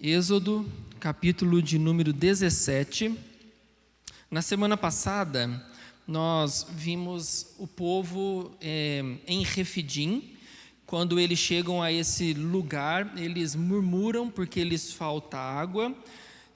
Êxodo, capítulo de número 17. Na semana passada, nós vimos o povo em Refidim. Quando eles chegam a esse lugar, eles murmuram porque lhes falta água,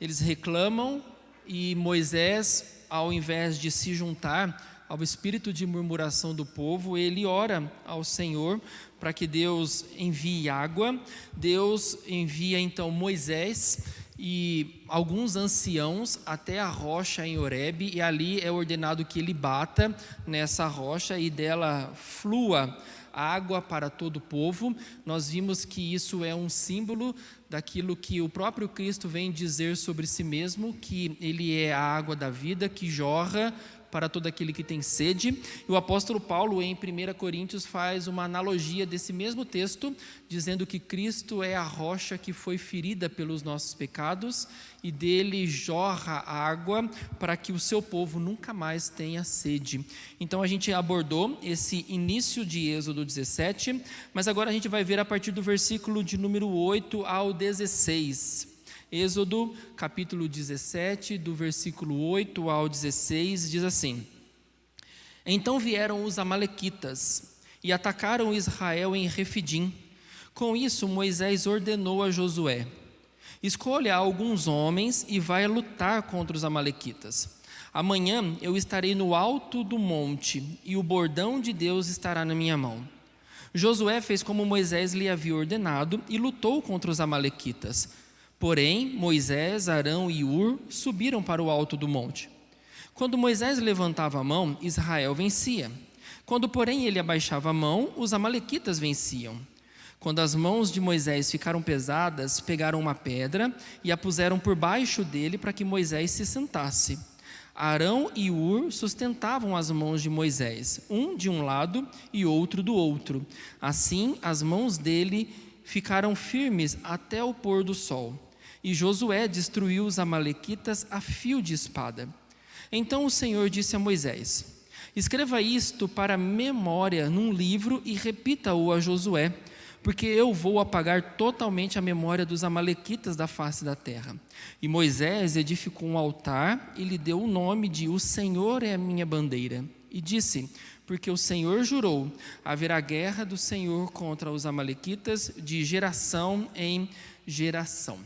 eles reclamam e Moisés, ao invés de se juntar ao espírito de murmuração do povo, ele ora ao Senhor para que Deus envie água. Deus envia então Moisés e alguns anciãos até a rocha em Horebe, e ali é ordenado que ele bata nessa rocha e dela flua água para todo o povo. Nós vimos que isso é um símbolo daquilo que o próprio Cristo vem dizer sobre si mesmo, que ele é a água da vida que jorra para todo aquele que tem sede. E o apóstolo Paulo, em 1 Coríntios, faz uma analogia desse mesmo texto, dizendo que Cristo é a rocha que foi ferida pelos nossos pecados, e dele jorra água para que o seu povo nunca mais tenha sede. Então a gente abordou esse início de Êxodo 17, mas agora a gente vai ver a partir do versículo de número 8 ao 16. Êxodo, capítulo 17, do versículo 8 ao 16, diz assim: Então vieram os amalequitas e atacaram Israel em Refidim. Com isso, Moisés ordenou a Josué: Escolha alguns homens e vai lutar contra os amalequitas. Amanhã eu estarei no alto do monte e o bordão de Deus estará na minha mão. Josué fez como Moisés lhe havia ordenado e lutou contra os amalequitas. Porém, Moisés, Arão e Hur subiram para o alto do monte. Quando Moisés levantava a mão, Israel vencia. Quando, porém, ele abaixava a mão, os amalequitas venciam. Quando as mãos de Moisés ficaram pesadas, pegaram uma pedra e a puseram por baixo dele para que Moisés se sentasse. Arão e Hur sustentavam as mãos de Moisés, um de um lado e outro do outro. Assim, as mãos dele ficaram firmes até o pôr do sol. E Josué destruiu os amalequitas a fio de espada. Então o Senhor disse a Moisés: Escreva isto para memória num livro e repita-o a Josué, porque eu vou apagar totalmente a memória dos amalequitas da face da terra. E Moisés edificou um altar e lhe deu o nome de O Senhor é a minha bandeira. E disse: Porque o Senhor jurou, haverá guerra do Senhor contra os amalequitas de geração em geração.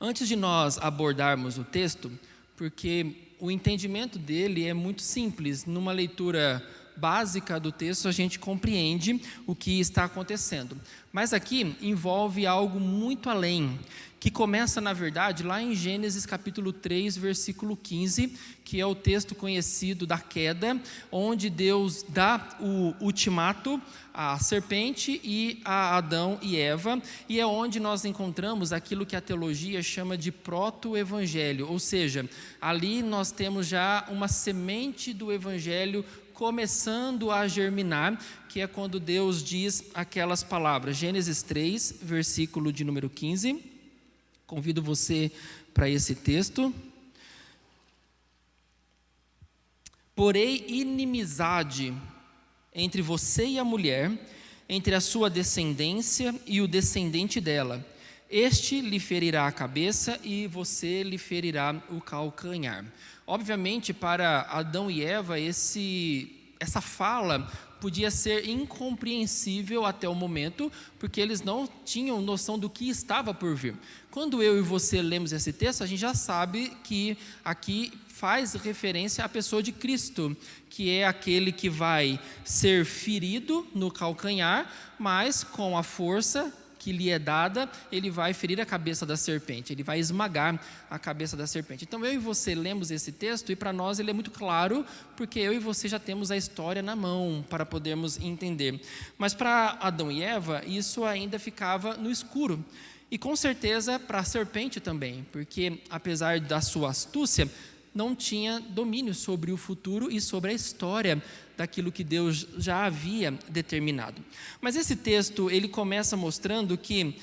Antes de nós abordarmos o texto, porque o entendimento dele é muito simples, numa leitura básica do texto a gente compreende o que está acontecendo. Mas aqui envolve algo muito além, que começa, na verdade, lá em Gênesis capítulo 3, versículo 15, que é o texto conhecido da queda, onde Deus dá o ultimato à serpente e a Adão e Eva, e é onde nós encontramos aquilo que a teologia chama de proto-evangelho, ou seja, ali nós temos já uma semente do evangelho começando a germinar, que é quando Deus diz aquelas palavras. Gênesis 3, versículo de número 15. Convido você para esse texto. Porém, inimizade entre você e a mulher, entre a sua descendência e o descendente dela. Este lhe ferirá a cabeça e você lhe ferirá o calcanhar. Obviamente, para Adão e Eva, essa fala podia ser incompreensível até o momento, porque eles não tinham noção do que estava por vir. Quando eu e você lemos esse texto, a gente já sabe que aqui faz referência à pessoa de Cristo, que é aquele que vai ser ferido no calcanhar, mas com a força que lhe é dada, ele vai ferir a cabeça da serpente, ele vai esmagar a cabeça da serpente. Então eu e você lemos esse texto e para nós ele é muito claro, porque eu e você já temos a história na mão para podermos entender. Mas para Adão e Eva, isso ainda ficava no escuro. E com certeza para a serpente também, porque apesar da sua astúcia, não tinha domínio sobre o futuro e sobre a história daquilo que Deus já havia determinado. Mas esse texto, ele começa mostrando que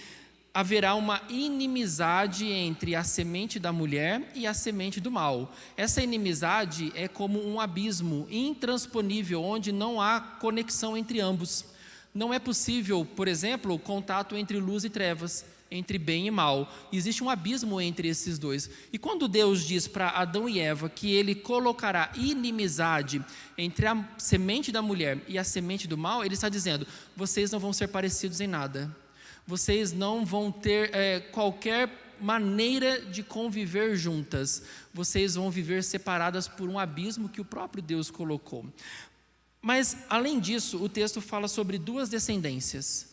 haverá uma inimizade entre a semente da mulher e a semente do mal. Essa inimizade é como um abismo intransponível, onde não há conexão entre ambos. Não é possível, por exemplo, o contato entre luz e trevas. entre bem e mal. Existe um abismo entre esses dois. E quando Deus diz para Adão e Eva que Ele colocará inimizade entre a semente da mulher e a semente do mal, Ele está dizendo: vocês não vão ser parecidos em nada. Vocês não vão ter qualquer maneira de conviver juntas. Vocês vão viver separadas por um abismo que o próprio Deus colocou. Mas, além disso, o texto fala sobre duas descendências: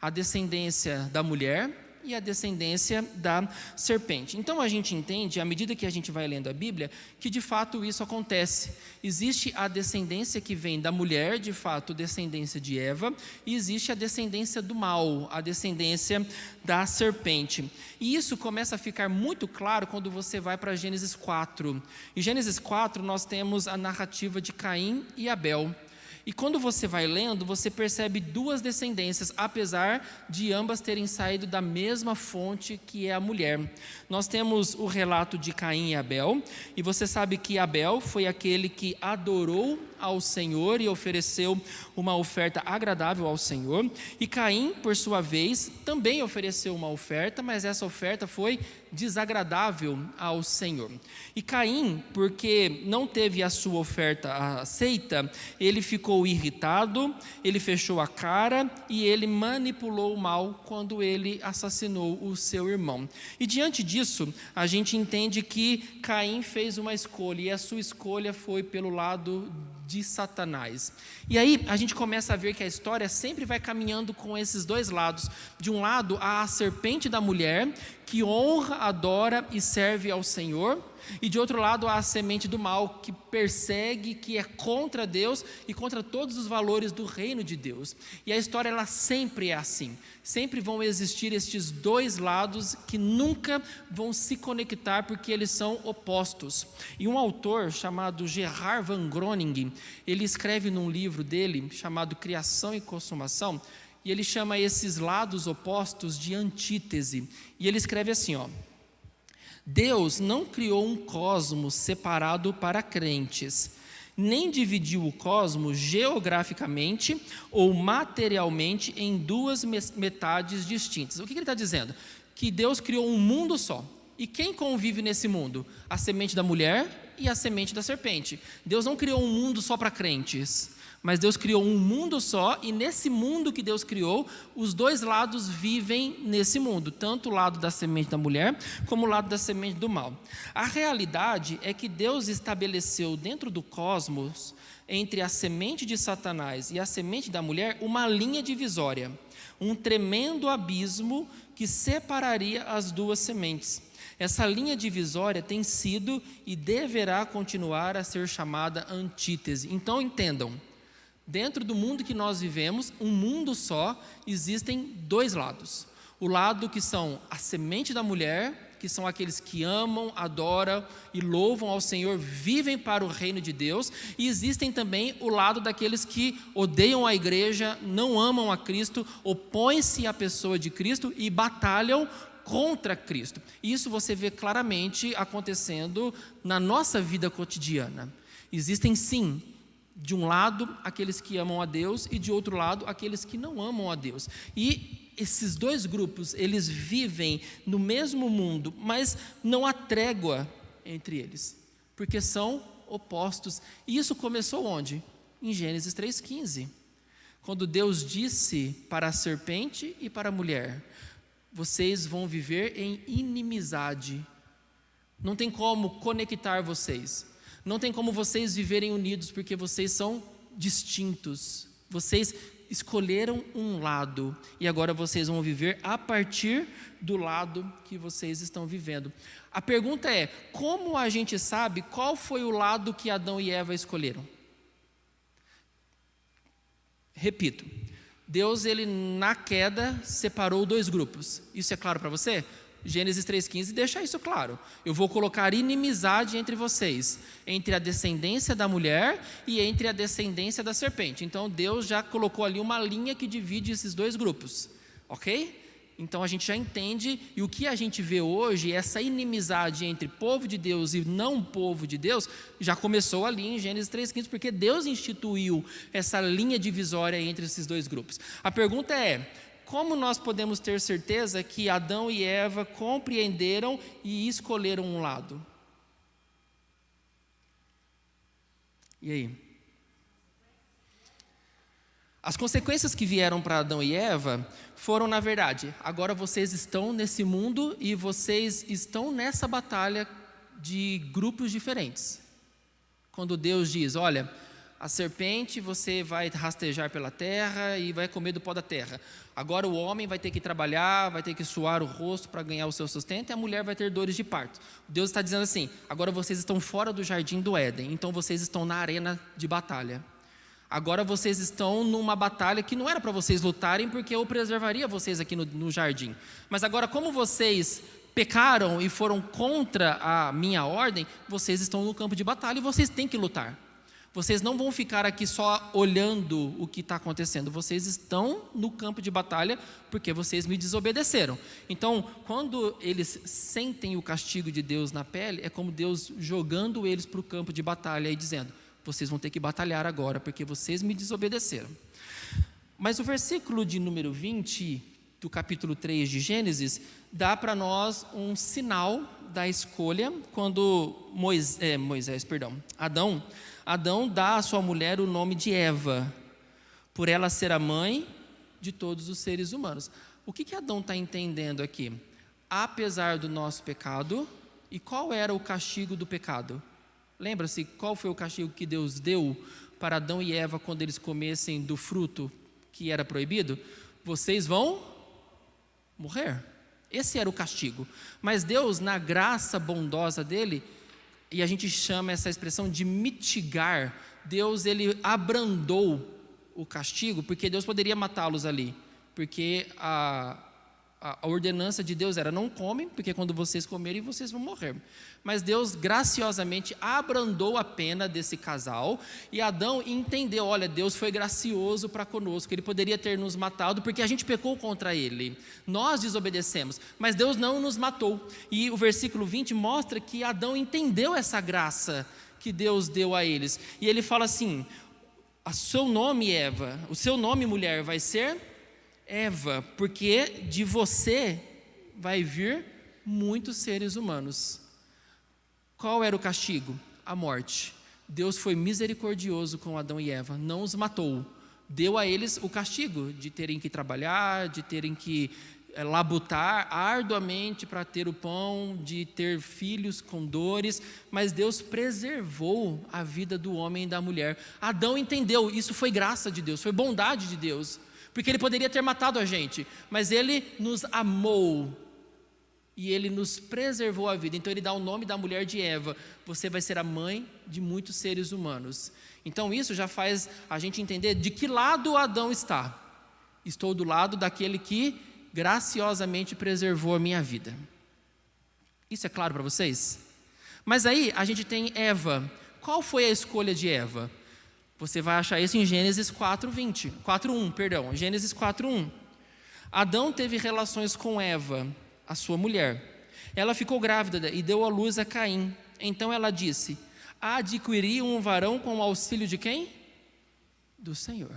a descendência da mulher e a descendência da serpente. Então a gente entende, à medida que a gente vai lendo a Bíblia, que de fato isso acontece. Existe a descendência que vem da mulher, de fato, descendência de Eva, e existe a descendência do mal, a descendência da serpente. E isso começa a ficar muito claro quando você vai para Gênesis 4. Em Gênesis 4 nós temos a narrativa de Caim e Abel. E quando você vai lendo, você percebe duas descendências, apesar de ambas terem saído da mesma fonte, que é a mulher. Nós temos o relato de Caim e Abel, e você sabe que Abel foi aquele que adorou ao Senhor e ofereceu uma oferta agradável ao Senhor. E Caim, por sua vez, também ofereceu uma oferta, mas essa oferta foi desagradável ao Senhor. E Caim, porque não teve a sua oferta aceita, ele ficou irritado, ele fechou a cara e ele manipulou o mal quando ele assassinou o seu irmão. E diante disso, a gente entende que Caim fez uma escolha, e a sua escolha foi pelo lado de Satanás. E aí a gente começa a ver que a história sempre vai caminhando com esses dois lados. De um lado, há a serpente da mulher, que honra, adora e serve ao Senhor. E de outro lado, há a semente do mal, que persegue, que é contra Deus e contra todos os valores do reino de Deus. E a história, ela sempre é assim. Sempre vão existir estes dois lados que nunca vão se conectar, porque eles são opostos. E um autor chamado Gerhard van Groningen, ele escreve num livro dele chamado Criação e Consumação, e ele chama esses lados opostos de antítese. E ele escreve assim, Deus não criou um cosmos separado para crentes, nem dividiu o cosmos geograficamente ou materialmente em duas metades distintas. O que ele está dizendo? Que Deus criou um mundo só. E quem convive nesse mundo? A semente da mulher e a semente da serpente. Deus não criou um mundo só para crentes, mas Deus criou um mundo só, e nesse mundo que Deus criou, os dois lados vivem nesse mundo, tanto o lado da semente da mulher, como o lado da semente do mal. A realidade é que Deus estabeleceu dentro do cosmos, entre a semente de Satanás e a semente da mulher, uma linha divisória, um tremendo abismo que separaria as duas sementes. Essa linha divisória tem sido e deverá continuar a ser chamada antítese. Então entendam, dentro do mundo que nós vivemos, um mundo só, existem dois lados. O lado que são a semente da mulher, que são aqueles que amam, adoram e louvam ao Senhor, vivem para o reino de Deus. E existem também o lado daqueles que odeiam a igreja, não amam a Cristo, opõem-se à pessoa de Cristo e batalham contra Cristo. Isso você vê claramente acontecendo na nossa vida cotidiana. Existem sim, de um lado, aqueles que amam a Deus, e de outro lado, aqueles que não amam a Deus. E esses dois grupos, eles vivem no mesmo mundo, mas não há trégua entre eles, porque são opostos. E isso começou onde? Em Gênesis 3,15, quando Deus disse para a serpente e para a mulher: vocês vão viver em inimizade. Não tem como conectar vocês. Não tem como vocês viverem unidos, porque vocês são distintos. Vocês escolheram um lado, e agora vocês vão viver a partir do lado que vocês estão vivendo. A pergunta é, como a gente sabe qual foi o lado que Adão e Eva escolheram? Repito, Deus, ele na queda separou dois grupos. Isso é claro para você? Gênesis 3,15 deixa isso claro. Eu vou colocar inimizade entre vocês, entre a descendência da mulher e entre a descendência da serpente. Então Deus já colocou ali uma linha que divide esses dois grupos, ok? Então a gente já entende, e o que a gente vê hoje, essa inimizade entre povo de Deus e não povo de Deus, já começou ali em Gênesis 3,15, porque Deus instituiu essa linha divisória entre esses dois grupos. A pergunta é, como nós podemos ter certeza que Adão e Eva compreenderam e escolheram um lado? E aí? As consequências que vieram para Adão e Eva foram, na verdade, agora vocês estão nesse mundo e vocês estão nessa batalha de grupos diferentes. Quando Deus diz, olha, a serpente você vai rastejar pela terra e vai comer do pó da terra. Agora o homem vai ter que trabalhar, vai ter que suar o rosto para ganhar o seu sustento e a mulher vai ter dores de parto. Deus está dizendo assim, agora vocês estão fora do jardim do Éden, então vocês estão na arena de batalha. Agora vocês estão numa batalha que não era para vocês lutarem, porque eu preservaria vocês aqui no jardim. Mas agora, como vocês pecaram e foram contra a minha ordem, vocês estão no campo de batalha e vocês têm que lutar. Vocês não vão ficar aqui só olhando o que está acontecendo. Vocês estão no campo de batalha porque vocês me desobedeceram. Então, quando eles sentem o castigo de Deus na pele, é como Deus jogando eles para o campo de batalha e dizendo, vocês vão ter que batalhar agora, porque vocês me desobedeceram. Mas o versículo de número 20, do capítulo 3 de Gênesis, dá para nós um sinal da escolha, quando Adão dá à sua mulher o nome de Eva, por ela ser a mãe de todos os seres humanos. O que Adão está entendendo aqui? Apesar do nosso pecado, e qual era o castigo do pecado? Lembra-se qual foi o castigo que Deus deu para Adão e Eva quando eles comessem do fruto que era proibido? Vocês vão morrer. Esse era o castigo. Mas Deus, na graça bondosa dele, e a gente chama essa expressão de mitigar, Deus ele abrandou o castigo, porque Deus poderia matá-los ali, porque a ordenança de Deus era, não comem, porque quando vocês comerem, vocês vão morrer. Mas Deus graciosamente abrandou a pena desse casal, e Adão entendeu, olha, Deus foi gracioso para conosco, Ele poderia ter nos matado, porque a gente pecou contra Ele, nós desobedecemos, mas Deus não nos matou. E o versículo 20 mostra que Adão entendeu essa graça que Deus deu a eles, e ele fala assim, o seu nome Eva, o seu nome mulher vai ser Eva, porque de você vai vir muitos seres humanos. Qual era o castigo? A morte. Deus foi misericordioso com Adão e Eva, não os matou. Deu a eles o castigo de terem que trabalhar, de terem que labutar arduamente para ter o pão, de ter filhos com dores, mas Deus preservou a vida do homem e da mulher. Adão entendeu, isso foi graça de Deus, foi bondade de Deus, porque Ele poderia ter matado a gente, mas Ele nos amou e Ele nos preservou a vida. Então Ele dá o nome da mulher de Eva, você vai ser a mãe de muitos seres humanos. Então isso já faz a gente entender de que lado Adão está. Estou do lado daquele que graciosamente preservou a minha vida. Isso é claro para vocês? Mas aí a gente tem Eva. Qual foi a escolha de Eva? Você vai achar isso em Gênesis 4:1. Gênesis 4:1. Adão teve relações com Eva, a sua mulher. Ela ficou grávida e deu à luz a Caim. Então ela disse, adquiri um varão com o auxílio de quem? Do Senhor.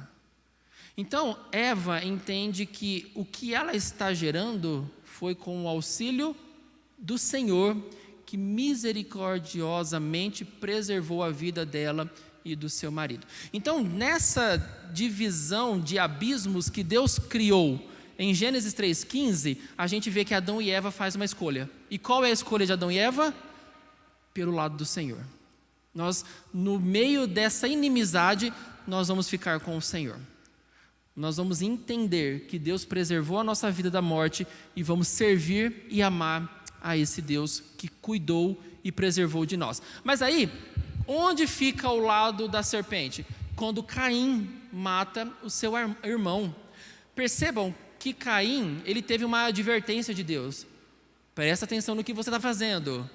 Então Eva entende que o que ela está gerando foi com o auxílio do Senhor, que misericordiosamente preservou a vida dela e do seu marido. Então, nessa divisão de abismos que Deus criou, em Gênesis 3:15, a gente vê que Adão e Eva fazem uma escolha. E qual é a escolha de Adão e Eva? Pelo lado do Senhor. Nós, no meio dessa inimizade, nós vamos ficar com o Senhor. Nós vamos entender que Deus preservou a nossa vida da morte e vamos servir e amar a esse Deus que cuidou e preservou de nós. Mas aí, onde fica o lado da serpente? Quando Caim mata o seu irmão. Percebam que Caim, ele teve uma advertência de Deus. Presta atenção no que você está fazendo,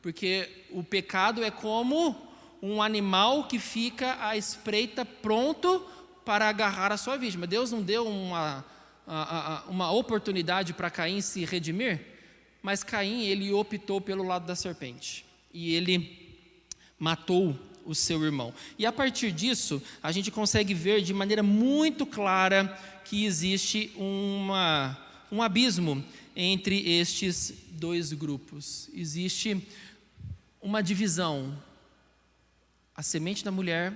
porque o pecado é como um animal que fica à espreita, pronto para agarrar a sua vítima. Deus não deu uma oportunidade para Caim se redimir, mas Caim, ele optou pelo lado da serpente, e ele matou o seu irmão. E a partir disso, a gente consegue ver de maneira muito clara que existe um abismo entre estes dois grupos. Existe uma divisão, a semente da mulher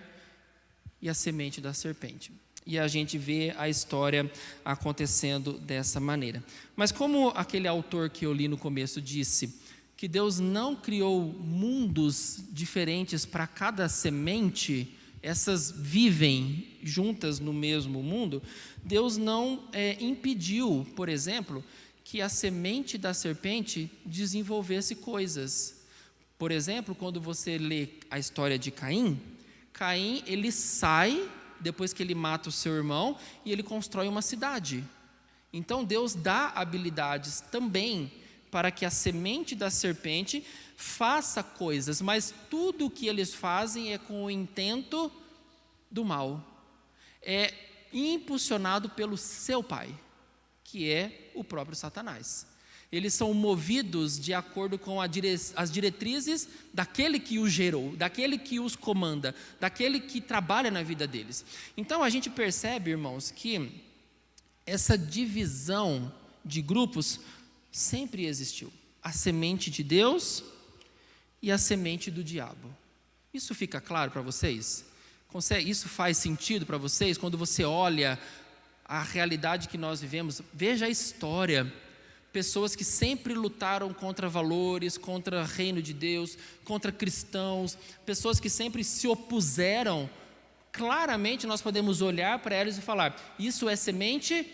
e a semente da serpente. E a gente vê a história acontecendo dessa maneira. Mas como aquele autor que eu li no começo disse, que Deus não criou mundos diferentes para cada semente, essas vivem juntas no mesmo mundo, Deus não impediu, por exemplo, que a semente da serpente desenvolvesse coisas. Por exemplo, quando você lê a história de Caim, ele sai depois que ele mata o seu irmão e ele constrói uma cidade. Então Deus dá habilidades também para que a semente da serpente faça coisas, mas tudo o que eles fazem é com o intento do mal. É impulsionado pelo seu pai, que é o próprio Satanás. Eles são movidos de acordo com as diretrizes daquele que os gerou, daquele que os comanda, daquele que trabalha na vida deles. Então a gente percebe, irmãos, que essa divisão de grupos sempre existiu. A semente de Deus e a semente do diabo. Isso fica claro para vocês? Isso faz sentido para vocês? Quando você olha a realidade que nós vivemos, veja a história. Pessoas que sempre lutaram contra valores, contra o reino de Deus, contra cristãos, pessoas que sempre se opuseram. Claramente nós podemos olhar para elas e falar: isso é semente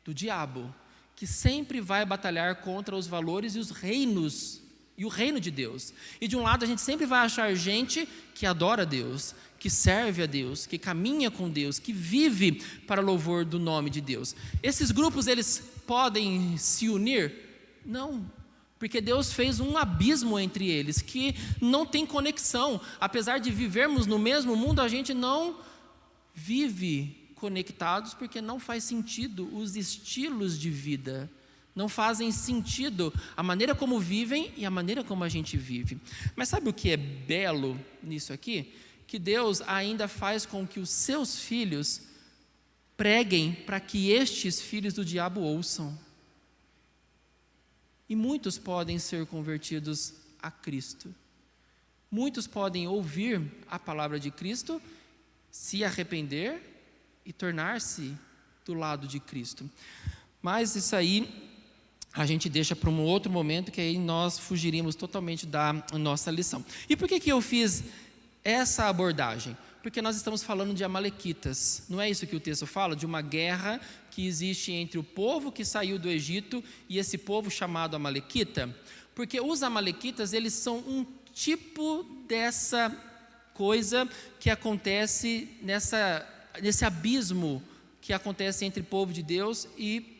do diabo, que sempre vai batalhar contra os valores e os reinos, e o reino de Deus. E de um lado a gente sempre vai achar gente que adora a Deus, que serve a Deus, que caminha com Deus, que vive para louvor do nome de Deus. Esses grupos, eles podem se unir? Não, porque Deus fez um abismo entre eles, que não tem conexão. Apesar de vivermos no mesmo mundo, a gente não vive conectados, porque não faz sentido os estilos de vida. Não fazem sentido a maneira como vivem e a maneira como a gente vive. Mas sabe o que é belo nisso aqui? Que Deus ainda faz com que os seus filhos preguem para que estes filhos do diabo ouçam. E muitos podem ser convertidos a Cristo. Muitos podem ouvir a palavra de Cristo, se arrepender e tornar-se do lado de Cristo. Mas isso aí a gente deixa para um outro momento, que aí nós fugiríamos totalmente da nossa lição. E por que eu fiz essa abordagem? Porque nós estamos falando de amalequitas. Não é isso que o texto fala? De uma guerra que existe entre o povo que saiu do Egito e esse povo chamado amalequita. Porque os amalequitas, eles são um tipo dessa coisa que acontece nesse abismo que acontece entre povo de Deus e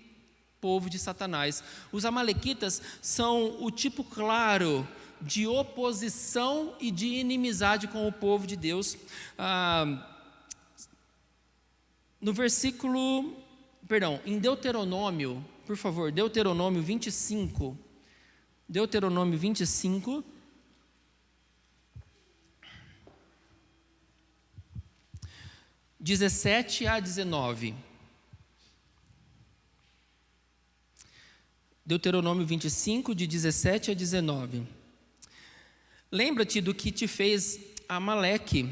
povo de Satanás. Os amalequitas são o tipo claro de oposição e de inimizade com o povo de Deus. Em Deuteronômio, por favor, Deuteronômio 25, 17 a 19. Deuteronômio 25, de 17 a 19. Lembra-te do que te fez Amaleque,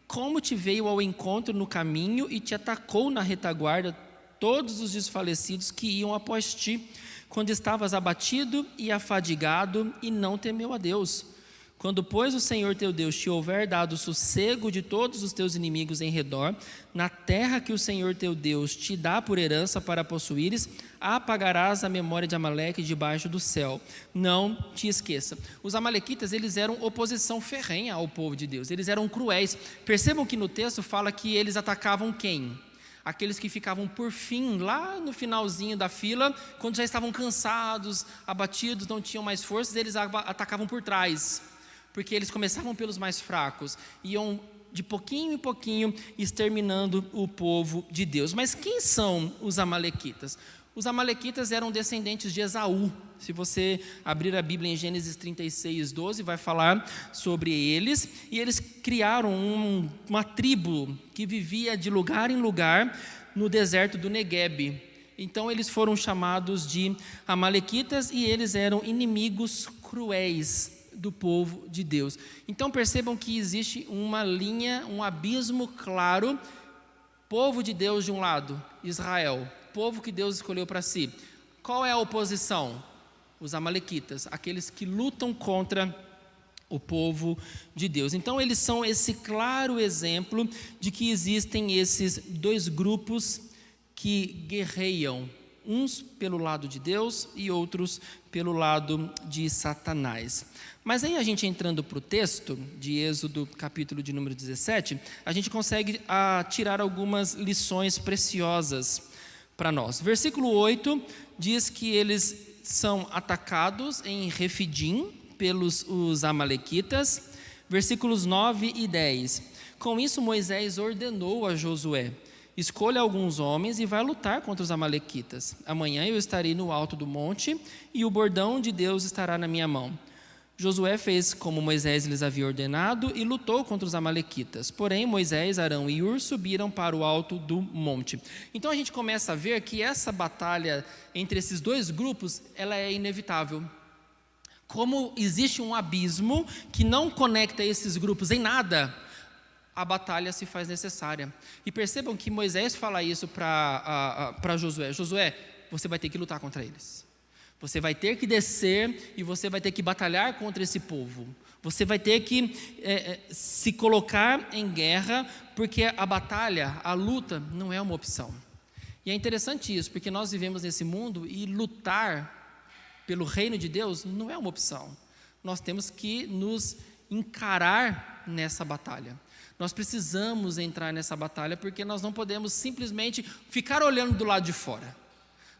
como te veio ao encontro no caminho e te atacou na retaguarda todos os desfalecidos que iam após ti, quando estavas abatido e afadigado, e não temeu a Deus. Quando, pois, o Senhor teu Deus te houver dado sossego de todos os teus inimigos em redor, na terra que o Senhor teu Deus te dá por herança para possuíres, apagarás a memória de Amaleque debaixo do céu. Não te esqueça. Os amalequitas, eles eram oposição ferrenha ao povo de Deus. Eles eram cruéis. Percebam que no texto fala que eles atacavam quem? Aqueles que ficavam por fim, lá no finalzinho da fila, quando já estavam cansados, abatidos, não tinham mais forças, eles atacavam por trás. Porque eles começavam pelos mais fracos, iam de pouquinho em pouquinho exterminando o povo de Deus. Mas quem são os amalequitas? Os amalequitas eram descendentes de Esaú. Se você abrir a Bíblia em Gênesis 36, 12, vai falar sobre eles. E eles criaram uma tribo que vivia de lugar em lugar no deserto do Neguebe. Então eles foram chamados de amalequitas e eles eram inimigos cruéis do povo de Deus. Então percebam que existe uma linha, um abismo claro. Povo de Deus de um lado, Israel, povo que Deus escolheu para si. Qual é a oposição? Os amalequitas, aqueles que lutam contra o povo de Deus. Então eles são esse claro exemplo de que existem esses dois grupos que guerreiam, uns pelo lado de Deus e outros pelo lado de Satanás. Mas aí a gente entrando para o texto de Êxodo, capítulo de número 17, a gente consegue tirar algumas lições preciosas para nós. Versículo 8 diz que eles são atacados em Refidim pelos os amalequitas. Versículos 9 e 10. Com isso Moisés ordenou a Josué: escolha alguns homens e vai lutar contra os amalequitas. Amanhã eu estarei no alto do monte e o bordão de Deus estará na minha mão. Josué fez como Moisés lhes havia ordenado e lutou contra os amalequitas. Porém, Moisés, Arão e Hur subiram para o alto do monte. Então a gente começa a ver que essa batalha entre esses dois grupos, ela é inevitável. Como existe um abismo que não conecta esses grupos em nada, a batalha se faz necessária. E percebam que Moisés fala isso para Josué. Josué, você vai ter que lutar contra eles. Você vai ter que descer e você vai ter que batalhar contra esse povo. Você vai ter que se colocar em guerra, porque a batalha, a luta, não é uma opção. E é interessante isso, porque nós vivemos nesse mundo e lutar pelo reino de Deus não é uma opção. Nós temos que nos encarar nessa batalha. Nós precisamos entrar nessa batalha, porque nós não podemos simplesmente ficar olhando do lado de fora.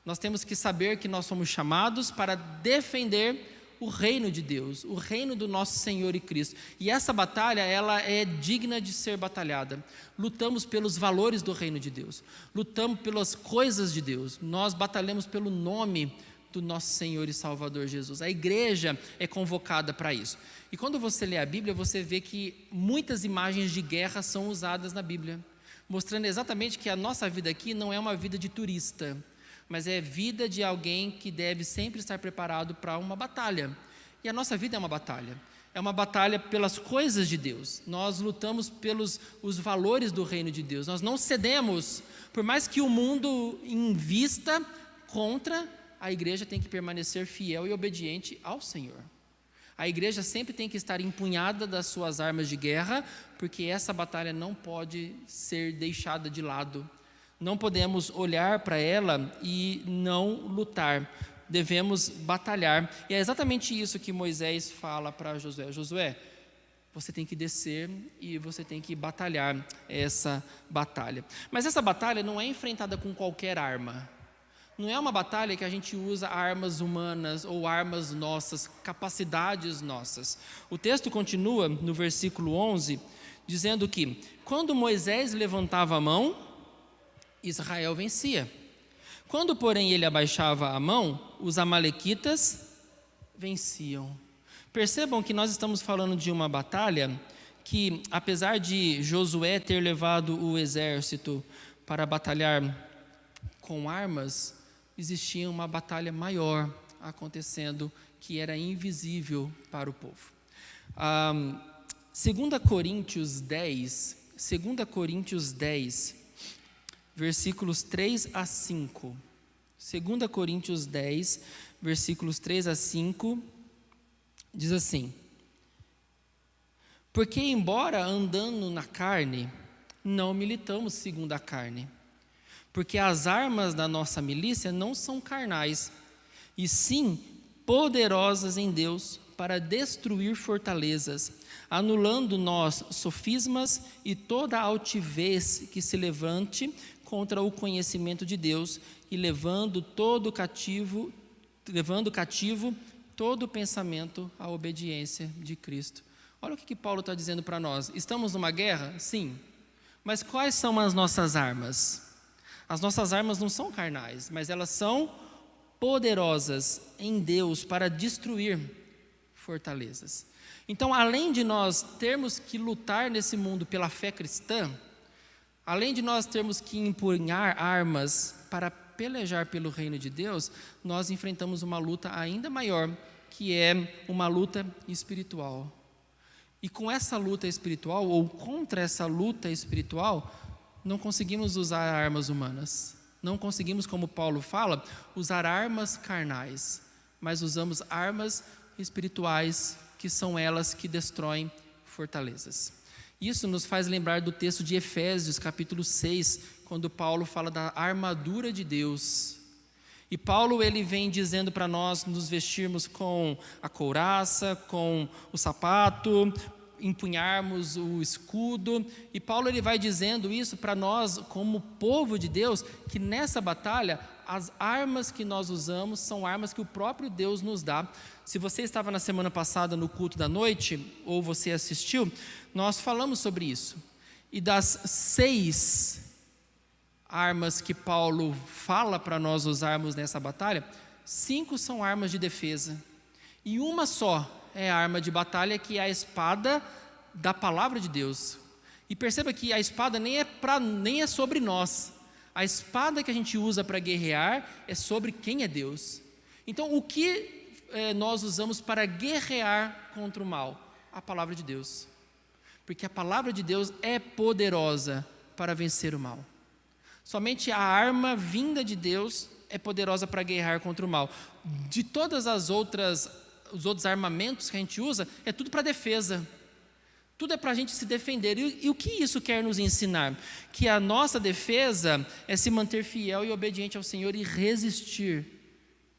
Nós temos que saber que nós somos chamados para defender o reino de Deus, o reino do nosso Senhor e Cristo. E essa batalha, ela é digna de ser batalhada. Lutamos pelos valores do reino de Deus. Lutamos pelas coisas de Deus. Nós batalhamos pelo nome do nosso Senhor e Salvador Jesus. A igreja é convocada para isso. E quando você lê a Bíblia, você vê que muitas imagens de guerra são usadas na Bíblia, mostrando exatamente que a nossa vida aqui não é uma vida de turista, mas é vida de alguém que deve sempre estar preparado para uma batalha. E a nossa vida é uma batalha pelas coisas de Deus. Nós lutamos pelos os valores do reino de Deus. Nós não cedemos, por mais que o mundo invista contra, a igreja tem que permanecer fiel e obediente ao Senhor. A igreja sempre tem que estar empunhada das suas armas de guerra, porque essa batalha não pode ser deixada de lado. Não podemos olhar para ela e não lutar. Devemos batalhar. E é exatamente isso que Moisés fala para Josué. Josué, você tem que descer e você tem que batalhar essa batalha. Mas essa batalha não é enfrentada com qualquer arma. Não é uma batalha que a gente usa armas humanas ou armas nossas, capacidades nossas. O texto continua no versículo 11, dizendo que quando Moisés levantava a mão, Israel vencia. Quando, porém, ele abaixava a mão, os amalequitas venciam. Percebam que nós estamos falando de uma batalha que, apesar de Josué ter levado o exército para batalhar com armas, existia uma batalha maior acontecendo que era invisível para o povo. 2 Coríntios 10, versículos 3 a 5. 2 Coríntios 10, versículos 3 a 5, diz assim: porque embora andando na carne, não militamos segundo a carne, porque as armas da nossa milícia não são carnais, e sim poderosas em Deus para destruir fortalezas, anulando nós sofismas e toda altivez que se levante contra o conhecimento de Deus, e levando cativo todo pensamento à obediência de Cristo. Olha o que Paulo está dizendo para nós. Estamos numa guerra? Sim. Mas quais são as nossas armas? As nossas armas não são carnais, mas elas são poderosas em Deus para destruir fortalezas. Então, além de nós termos que lutar nesse mundo pela fé cristã, além de nós termos que empunhar armas para pelejar pelo reino de Deus, nós enfrentamos uma luta ainda maior, que é uma luta espiritual. E com essa luta espiritual, ou contra essa luta espiritual, não conseguimos usar armas humanas. Não conseguimos, como Paulo fala, usar armas carnais, mas usamos armas espirituais, que são elas que destroem fortalezas. Isso nos faz lembrar do texto de Efésios, capítulo 6, quando Paulo fala da armadura de Deus. E Paulo, ele vem dizendo para nós nos vestirmos com a couraça, com o sapato, empunharmos o escudo. E Paulo, ele vai dizendo isso para nós, como povo de Deus, que nessa batalha, as armas que nós usamos são armas que o próprio Deus nos dá. Se você estava na semana passada no culto da noite, ou você assistiu, nós falamos sobre isso. E das 6 armas que Paulo fala para nós usarmos nessa batalha, 5 são armas de defesa. E uma só é a arma de batalha, que é a espada da palavra de Deus. E perceba que a espada nem é sobre nós. A espada que a gente usa para guerrear é sobre quem é Deus. Então, o que nós usamos para guerrear contra o mal? A palavra de Deus. Porque a palavra de Deus é poderosa para vencer o mal. Somente a arma vinda de Deus é poderosa para guerrear contra o mal. De todas os outros armamentos que a gente usa, é tudo para defesa. Tudo é para a gente se defender. E o que isso quer nos ensinar? Que a nossa defesa é se manter fiel e obediente ao Senhor e resistir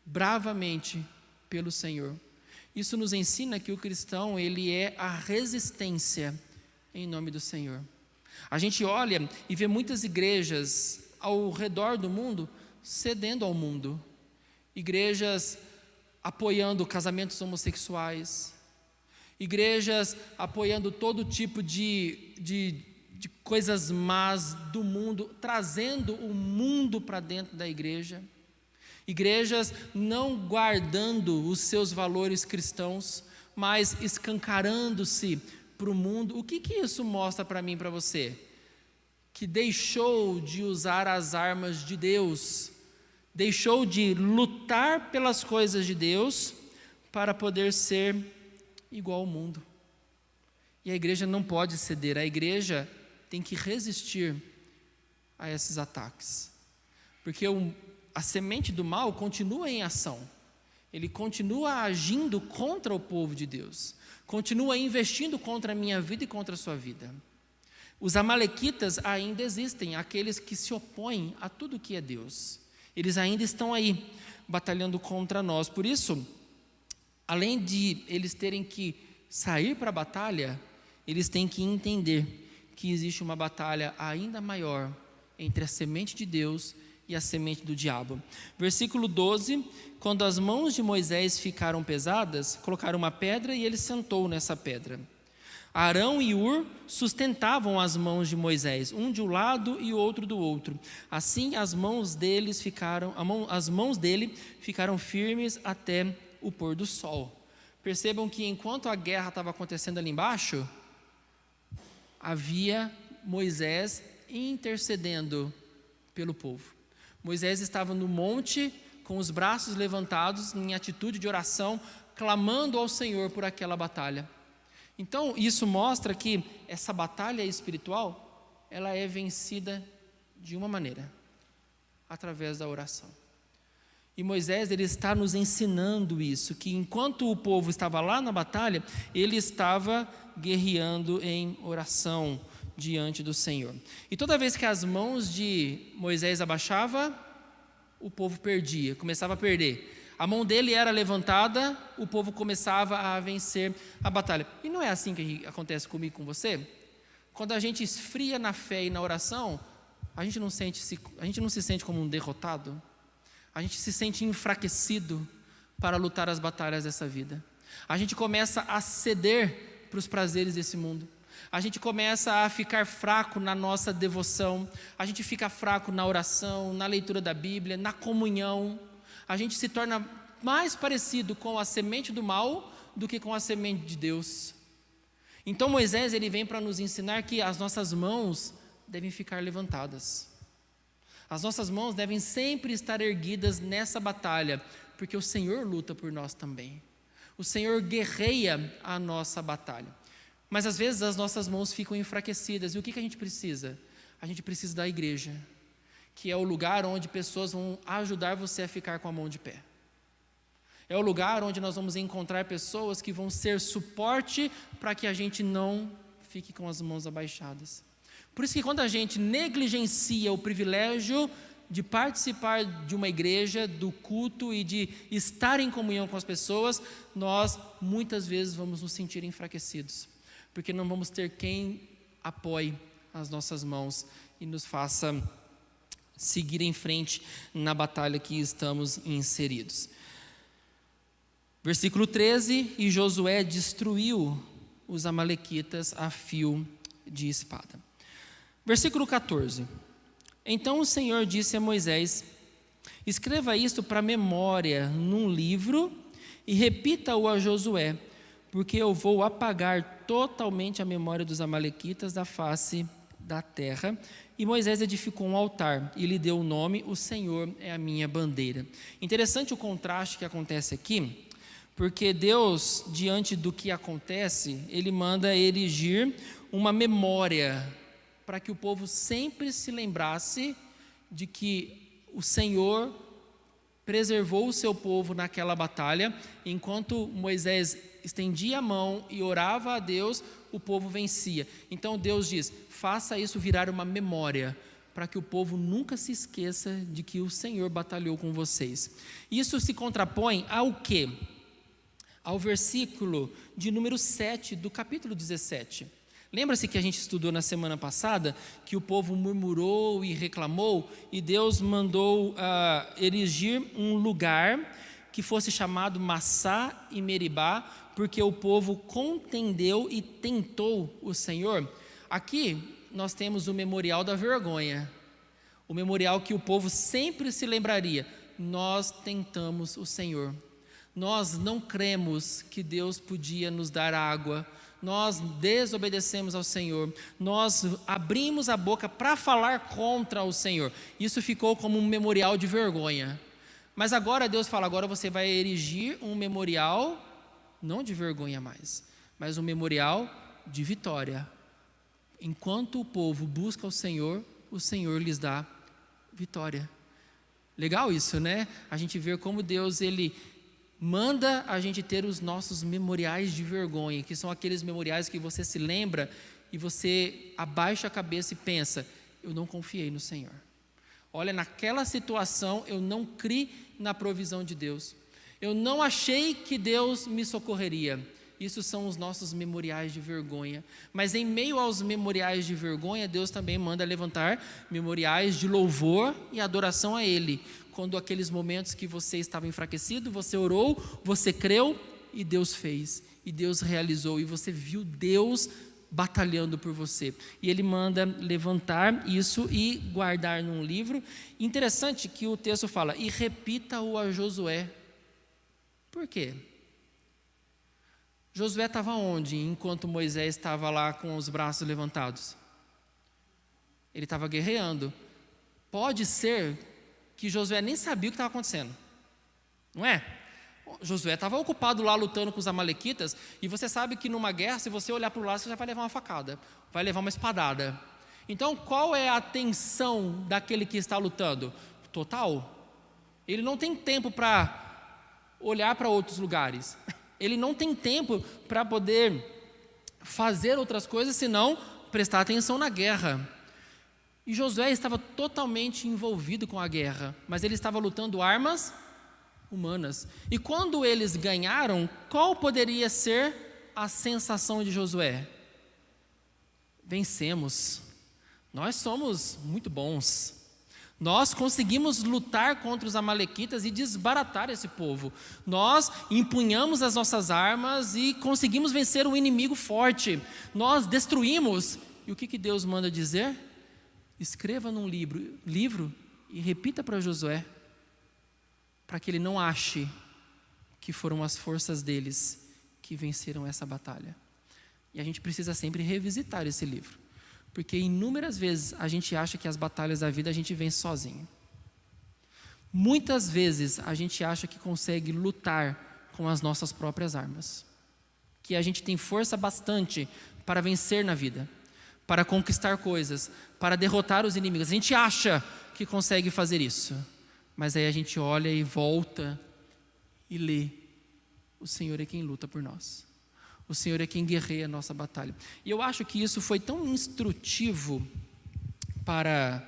bravamente pelo Senhor. Isso nos ensina que o cristão, ele é a resistência em nome do Senhor. A gente olha e vê muitas igrejas ao redor do mundo cedendo ao mundo. Igrejas apoiando casamentos homossexuais. Igrejas apoiando todo tipo de coisas más do mundo, trazendo o mundo para dentro da igreja. Igrejas não guardando os seus valores cristãos, mas escancarando-se para o mundo. O que isso mostra para mim e para você? Que deixou de usar as armas de Deus, deixou de lutar pelas coisas de Deus para poder ser igual ao mundo. E a igreja não pode ceder, a igreja tem que resistir a esses ataques. Porque a semente do mal continua em ação. Ele continua agindo contra o povo de Deus. Continua investindo contra a minha vida e contra a sua vida. Os amalequitas ainda existem, aqueles que se opõem a tudo que é Deus. Eles ainda estão aí, batalhando contra nós. Por isso, além de eles terem que sair para a batalha, eles têm que entender que existe uma batalha ainda maior entre a semente de Deus e a semente do diabo. Versículo 12, quando as mãos de Moisés ficaram pesadas, colocaram uma pedra e ele sentou nessa pedra. Arão e Hur sustentavam as mãos de Moisés, um de um lado e o outro do outro. Assim as mãos dele ficaram firmes até o pôr do sol. Percebam que enquanto a guerra estava acontecendo ali embaixo, havia Moisés intercedendo pelo povo. Moisés estava no monte com os braços levantados em atitude de oração, clamando ao Senhor por aquela batalha. Então isso mostra que essa batalha espiritual, ela é vencida de uma maneira, através da oração. E Moisés, ele está nos ensinando isso, que enquanto o povo estava lá na batalha, ele estava guerreando em oração diante do Senhor. E toda vez que as mãos de Moisés abaixava, o povo perdia, começava a perder. A mão dele era levantada, o povo começava a vencer a batalha. E não é assim que acontece comigo e com você? Quando a gente esfria na fé e na oração, a gente não se sente como um derrotado. A gente se sente enfraquecido para lutar as batalhas dessa vida. A gente começa a ceder para os prazeres desse mundo. A gente começa a ficar fraco na nossa devoção, a gente fica fraco na oração, na leitura da Bíblia, na comunhão. A gente se torna mais parecido com a semente do mal do que com a semente de Deus. Então Moisés ele vem para nos ensinar que as nossas mãos devem ficar levantadas. As nossas mãos devem sempre estar erguidas nessa batalha, porque o Senhor luta por nós também. O Senhor guerreia a nossa batalha. Mas às vezes as nossas mãos ficam enfraquecidas. E o que a gente precisa? A gente precisa da igreja, que é o lugar onde pessoas vão ajudar você a ficar com a mão de pé. É o lugar onde nós vamos encontrar pessoas que vão ser suporte para que a gente não fique com as mãos abaixadas. Por isso que quando a gente negligencia o privilégio de participar de uma igreja, do culto e de estar em comunhão com as pessoas, nós muitas vezes vamos nos sentir enfraquecidos, porque não vamos ter quem apoie as nossas mãos e nos faça seguir em frente na batalha que estamos inseridos. Versículo 13, e Josué destruiu os amalequitas a fio de espada. Versículo 14, então o Senhor disse a Moisés, escreva isto para memória num livro e repita-o a Josué, porque eu vou apagar totalmente a memória dos amalequitas da face da terra. E Moisés edificou um altar e lhe deu o nome, o Senhor é a minha bandeira. Interessante o contraste que acontece aqui, porque Deus, diante do que acontece, Ele manda erigir uma memória, para que o povo sempre se lembrasse de que o Senhor preservou o seu povo naquela batalha. Enquanto Moisés estendia a mão e orava a Deus, o povo vencia. Então Deus diz, faça isso virar uma memória, para que o povo nunca se esqueça de que o Senhor batalhou com vocês. Isso se contrapõe ao quê? Ao versículo de número 7 do capítulo 17. Lembra-se que a gente estudou na semana passada que o povo murmurou e reclamou e Deus mandou erigir um lugar que fosse chamado Massá e Meribá, porque o povo contendeu e tentou o Senhor. Aqui nós temos o memorial da vergonha, o memorial que o povo sempre se lembraria, nós tentamos o Senhor. Nós não cremos que Deus podia nos dar água, nós desobedecemos ao Senhor, nós abrimos a boca para falar contra o Senhor. Isso ficou como um memorial de vergonha. Mas agora Deus fala, agora você vai erigir um memorial, não de vergonha mais, mas um memorial de vitória. Enquanto o povo busca o Senhor lhes dá vitória. Legal isso, né? A gente vê como Deus, Ele manda a gente ter os nossos memoriais de vergonha, que são aqueles memoriais que você se lembra e você abaixa a cabeça e pensa, eu não confiei no Senhor. Olha, naquela situação eu não criei na provisão de Deus. Eu não achei que Deus me socorreria. Isso são os nossos memoriais de vergonha. Mas em meio aos memoriais de vergonha, Deus também manda levantar memoriais de louvor e adoração a Ele. Quando aqueles momentos que você estava enfraquecido, você orou, você creu e Deus fez. E Deus realizou e você viu Deus batalhando por você. E Ele manda levantar isso e guardar num livro. Interessante que o texto fala, e repita-o a Josué. Por quê? Josué estava onde enquanto Moisés estava lá com os braços levantados? Ele estava guerreando. Pode ser que Josué nem sabia o que estava acontecendo, não é? Josué estava ocupado lá lutando com os amalequitas, e você sabe que numa guerra, se você olhar para o lado, você já vai levar uma facada, vai levar uma espadada. Então, qual é a atenção daquele que está lutando? Total. Ele não tem tempo para olhar para outros lugares. Ele não tem tempo para poder fazer outras coisas, senão prestar atenção na guerra. E Josué estava totalmente envolvido com a guerra, mas ele estava lutando armas humanas. E quando eles ganharam, qual poderia ser a sensação de Josué? Vencemos. Nós somos muito bons. Nós conseguimos lutar contra os amalequitas e desbaratar esse povo. Nós empunhamos as nossas armas e conseguimos vencer um inimigo forte. Nós destruímos. E o que Deus manda dizer? Escreva num livro e repita para Josué, para que ele não ache que foram as forças deles que venceram essa batalha. E a gente precisa sempre revisitar esse livro, porque inúmeras vezes a gente acha que as batalhas da vida a gente vence sozinho. Muitas vezes a gente acha que consegue lutar com as nossas próprias armas, que a gente tem força bastante para vencer na vida, para conquistar coisas, para derrotar os inimigos. A gente acha que consegue fazer isso, mas aí a gente olha e volta e lê: o Senhor é quem luta por nós. O Senhor é quem guerreia a nossa batalha. E eu acho que isso foi tão instrutivo para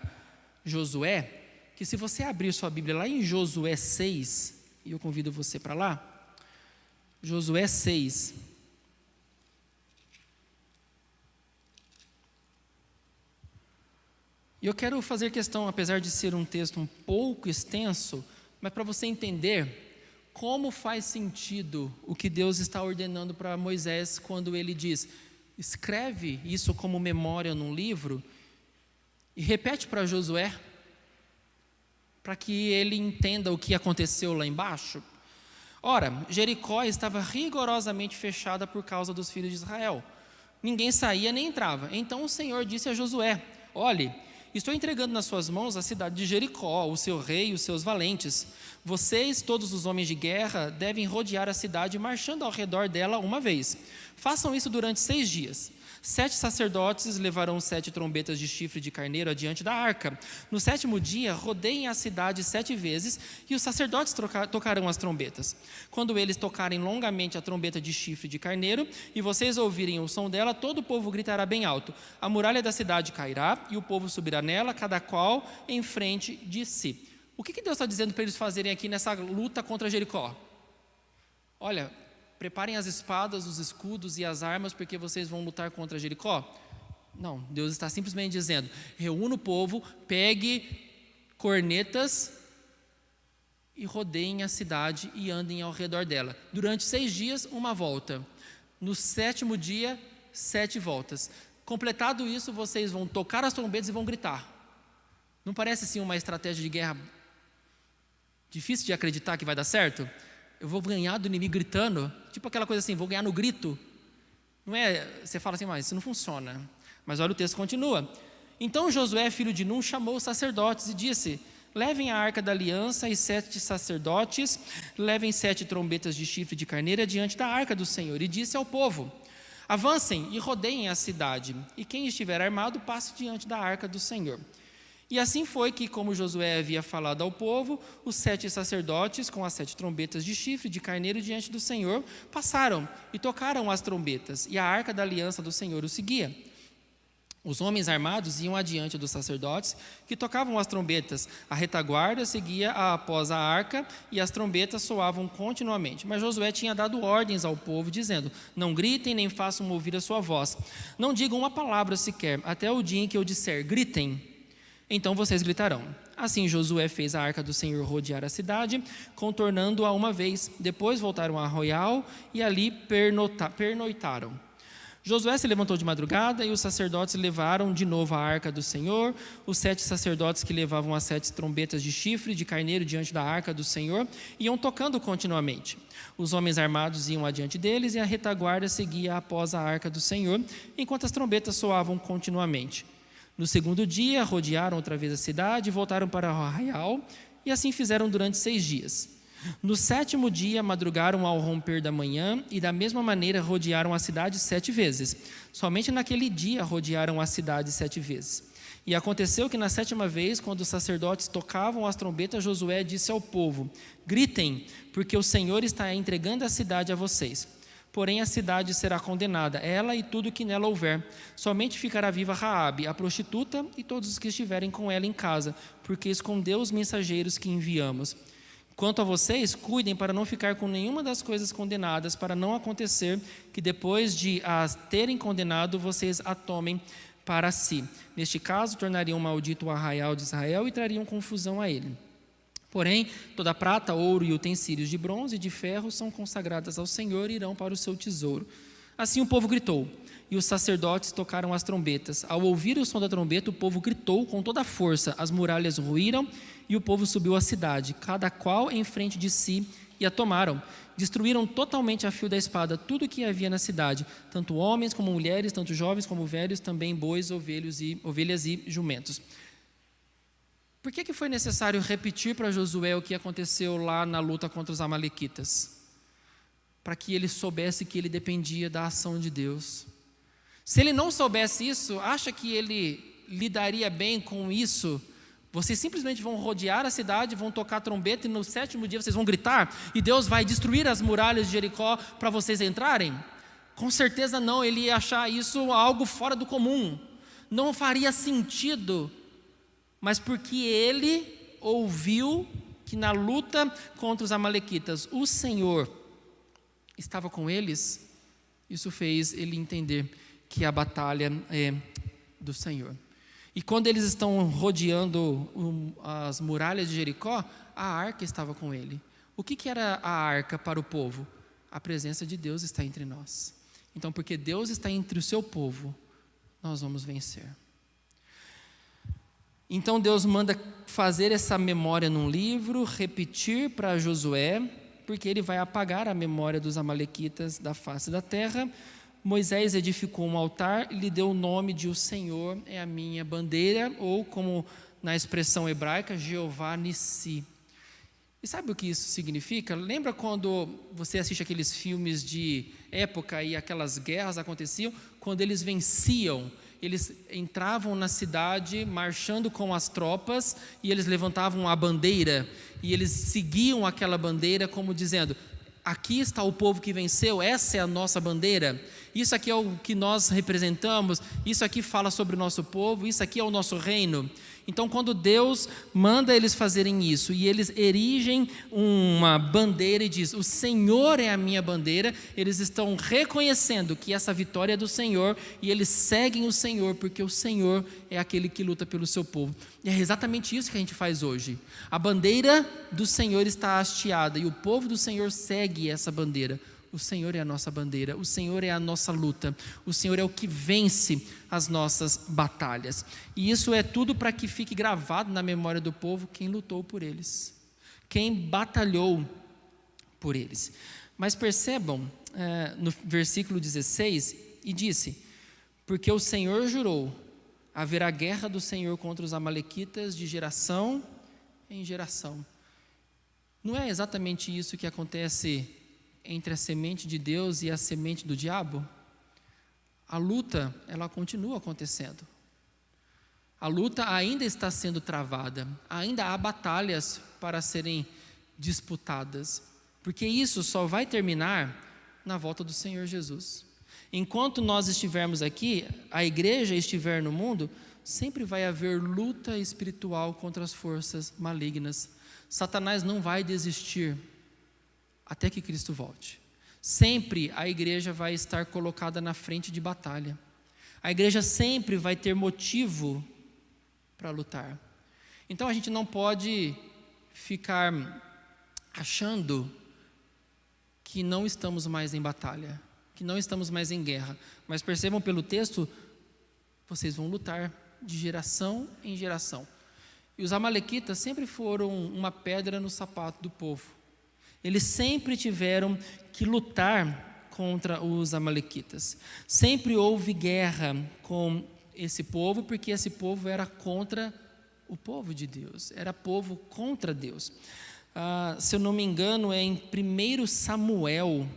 Josué, que se você abrir sua Bíblia lá em Josué 6, e eu convido você para lá, Josué 6. E eu quero fazer questão, apesar de ser um texto um pouco extenso, mas para você entender como faz sentido o que Deus está ordenando para Moisés quando ele diz: escreve isso como memória num livro e repete para Josué, para que ele entenda o que aconteceu lá embaixo. Ora, Jericó estava rigorosamente fechada por causa dos filhos de Israel. Ninguém saía nem entrava. Então o Senhor disse a Josué: olhe, estou entregando nas suas mãos a cidade de Jericó, o seu rei e os seus valentes. Vocês, todos os homens de guerra, devem rodear a cidade marchando ao redor dela uma vez. Façam isso durante 6 dias. 7 sacerdotes levarão 7 trombetas de chifre de carneiro adiante da arca. No 7º dia, rodeiem a cidade 7 vezes e os sacerdotes tocarão as trombetas. Quando eles tocarem longamente a trombeta de chifre de carneiro e vocês ouvirem o som dela, todo o povo gritará bem alto. A muralha da cidade cairá e o povo subirá nela, cada qual em frente de si. O que Deus está dizendo para eles fazerem aqui nessa luta contra Jericó? Olha, preparem as espadas, os escudos e as armas, porque vocês vão lutar contra Jericó. Não, Deus está simplesmente dizendo: reúna o povo, pegue cornetas e rodeiem a cidade e andem ao redor dela. Durante 6 dias, uma volta. No 7º dia, 7 voltas. Completado isso, vocês vão tocar as trombetas e vão gritar. Não parece assim uma estratégia de guerra difícil de acreditar que vai dar certo? Eu vou ganhar do inimigo gritando, tipo aquela coisa assim, vou ganhar no grito. Não é, você fala assim, mas isso não funciona. Mas olha, o texto continua. Então Josué, filho de Num, chamou os sacerdotes e disse: levem a arca da aliança e 7 sacerdotes, levem 7 trombetas de chifre de carneiro diante da arca do Senhor. E disse ao povo: avancem e rodeiem a cidade, e quem estiver armado passe diante da arca do Senhor. E assim foi que, como Josué havia falado ao povo, os 7 sacerdotes, com as 7 trombetas de chifre de carneiro diante do Senhor, passaram e tocaram as trombetas, e a arca da aliança do Senhor os seguia. Os homens armados iam adiante dos sacerdotes, que tocavam as trombetas. A retaguarda seguia após a arca, e as trombetas soavam continuamente. Mas Josué tinha dado ordens ao povo, dizendo: não gritem, nem façam ouvir a sua voz. Não digam uma palavra sequer, até o dia em que eu disser: gritem. Então vocês gritarão. Assim Josué fez a arca do Senhor rodear a cidade, contornando-a uma vez. Depois voltaram a Arraial e ali pernoitaram. Josué se levantou de madrugada e os sacerdotes levaram de novo a arca do Senhor. Os 7 sacerdotes que levavam as 7 trombetas de chifre de carneiro diante da arca do Senhor iam tocando continuamente. Os homens armados iam adiante deles e a retaguarda seguia após a arca do Senhor, enquanto as trombetas soavam continuamente. No 2º dia, rodearam outra vez a cidade e voltaram para o arraial, e assim fizeram durante 6 dias. No 7º dia, madrugaram ao romper da manhã, e da mesma maneira rodearam a cidade 7 vezes. Somente naquele dia rodearam a cidade 7 vezes. E aconteceu que na 7ª vez, quando os sacerdotes tocavam as trombetas, Josué disse ao povo: gritem, porque o Senhor está entregando a cidade a vocês. Porém a cidade será condenada, ela e tudo que nela houver. Somente ficará viva Raabe, a prostituta, e todos os que estiverem com ela em casa, porque escondeu os mensageiros que enviamos. Quanto a vocês, cuidem para não ficar com nenhuma das coisas condenadas, para não acontecer que depois de as terem condenado, vocês a tomem para si. Neste caso, tornariam maldito o arraial de Israel e trariam confusão a ele. Porém, toda a prata, ouro e utensílios de bronze e de ferro são consagradas ao Senhor e irão para o seu tesouro. Assim o povo gritou, e os sacerdotes tocaram as trombetas. Ao ouvir o som da trombeta, o povo gritou com toda a força, as muralhas ruíram e o povo subiu à cidade, cada qual em frente de si, e a tomaram. Destruíram totalmente a fio da espada tudo o que havia na cidade, tanto homens como mulheres, tanto jovens como velhos, também bois, ovelhas e jumentos. Por que foi necessário repetir para Josué o que aconteceu lá na luta contra os amalequitas? Para que ele soubesse que ele dependia da ação de Deus. Se ele não soubesse isso, acha que ele lidaria bem com isso? Vocês simplesmente vão rodear a cidade, vão tocar trombeta e no 7º dia vocês vão gritar e Deus vai destruir as muralhas de Jericó para vocês entrarem? Com certeza não, ele ia achar isso algo fora do comum. Não faria sentido. Mas porque ele ouviu que na luta contra os amalequitas o Senhor estava com eles, isso fez ele entender que a batalha é do Senhor. E quando eles estão rodeando as muralhas de Jericó, a arca estava com ele. O que era a arca para o povo? A presença de Deus está entre nós. Então, porque Deus está entre o seu povo, nós vamos vencer. Então Deus manda fazer essa memória num livro, repetir para Josué, porque ele vai apagar a memória dos amalequitas da face da terra. Moisés edificou um altar e lhe deu o nome de o Senhor é a minha bandeira, ou como na expressão hebraica, Jeová Nissi. E sabe o que isso significa? Lembra quando você assiste aqueles filmes de época e aquelas guerras aconteciam? Quando eles venciam, eles entravam na cidade marchando com as tropas e eles levantavam a bandeira e eles seguiam aquela bandeira como dizendo: aqui está o povo que venceu, essa é a nossa bandeira, isso aqui é o que nós representamos, isso aqui fala sobre o nosso povo, isso aqui é o nosso reino. Então, quando Deus manda eles fazerem isso e eles erigem uma bandeira e diz: o Senhor é a minha bandeira, eles estão reconhecendo que essa vitória é do Senhor e eles seguem o Senhor, porque o Senhor é aquele que luta pelo seu povo. E é exatamente isso que a gente faz hoje. A bandeira do Senhor está hasteada e o povo do Senhor segue essa bandeira. O Senhor é a nossa bandeira, o Senhor é a nossa luta, o Senhor é o que vence as nossas batalhas. E isso é tudo para que fique gravado na memória do povo quem lutou por eles, quem batalhou por eles. Mas percebam, no versículo 16, e disse: porque o Senhor jurou, haverá guerra do Senhor contra os amalequitas de geração em geração. Não é exatamente isso que acontece entre a semente de Deus e a semente do diabo? A luta, ela continua acontecendo. A luta ainda está sendo travada, ainda há batalhas para serem disputadas, porque isso só vai terminar na volta do Senhor Jesus. Enquanto nós estivermos aqui, a igreja estiver no mundo, sempre vai haver luta espiritual contra as forças malignas. Satanás não vai desistir até que Cristo volte. Sempre a igreja vai estar colocada na frente de batalha. A igreja sempre vai ter motivo para lutar. Então a gente não pode ficar achando que não estamos mais em batalha, que não estamos mais em guerra. Mas percebam pelo texto, vocês vão lutar de geração em geração. E os amalequitas sempre foram uma pedra no sapato do povo. Eles sempre tiveram que lutar contra os amalequitas. Sempre houve guerra com esse povo, porque esse povo era contra o povo de Deus, era povo contra Deus. Se eu não me engano, é em 1 Samuel,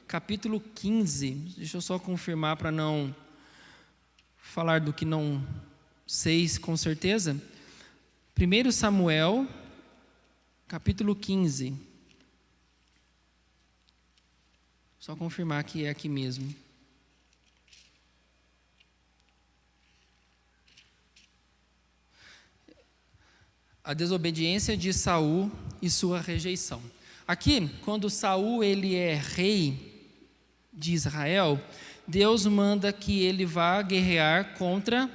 capítulo 15. Deixa eu só confirmar para não falar do que não sei com certeza. 1 Samuel, capítulo 15. Só confirmar que é aqui mesmo. A desobediência de Saul e sua rejeição. Aqui, quando Saul ele é rei de Israel, Deus manda que ele vá guerrear contra